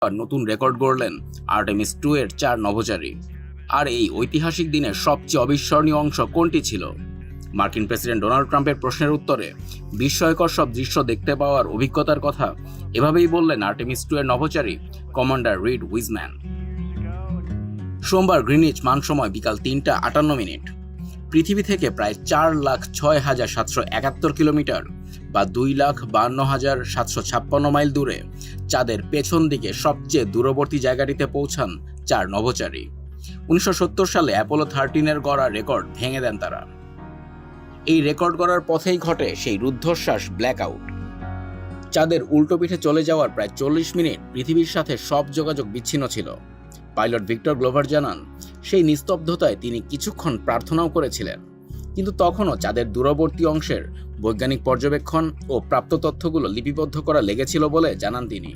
নতুন রেকর্ড গড়লেন আর্টেমিস 2 এর 4 নভোচারী। আর এই ঐতিহাসিক দিনের সবচেয়ে অবিস্মরণীয় অংশ কোনটি ছিল? মার্কিন প্রেসিডেন্ট ডোনাল্ড ট্রাম্পের প্রশ্নের উত্তরে বিস্ময়কর সব দৃশ্য দেখতে পাওয়ার অভিজ্ঞতার কথা এভাবেই বললেন আর্টেমিস 2 এর নভোচারী কমান্ডার রিড উইজম্যান। সোমবার গ্রিনিচ মান সময় বিকাল 3:58। পৃথিবী থেকে প্রায় 4,06,771 কিলোমিটার বা 2,52,756 মাইল দূরে চাঁদের পেছন দিকে সবচেয়ে দূরবর্তী জায়গাটিতে পৌঁছান 4 নভোচারী। 1970 সালে অ্যাপোলো 13 এর গড়া রেকর্ড ভেঙে দেন তারা। এই রেকর্ড গড়ার পথেই ঘটে সেই রুদ্ধশ্বাস ব্ল্যাকআউট। চাঁদের উল্টো পিঠে চলে যাওয়ার প্রায় 40 মিনিট পৃথিবীর সাথে সব যোগাযোগ বিচ্ছিন্ন ছিল। পাইলট ভিক্টর গ্লোভার জানান, সেই নিস্তব্ধতায় তিনি কিছুক্ষণ প্রার্থনাও করেছিলেন, কিন্তু তখনও চাঁদের দূরবর্তী অংশের বৈজ্ঞানিক পর্যবেক্ষণ ও প্রাপ্ত তথ্যগুলো লিপিবদ্ধ করা লেগেছিল বলে জানান তিনি।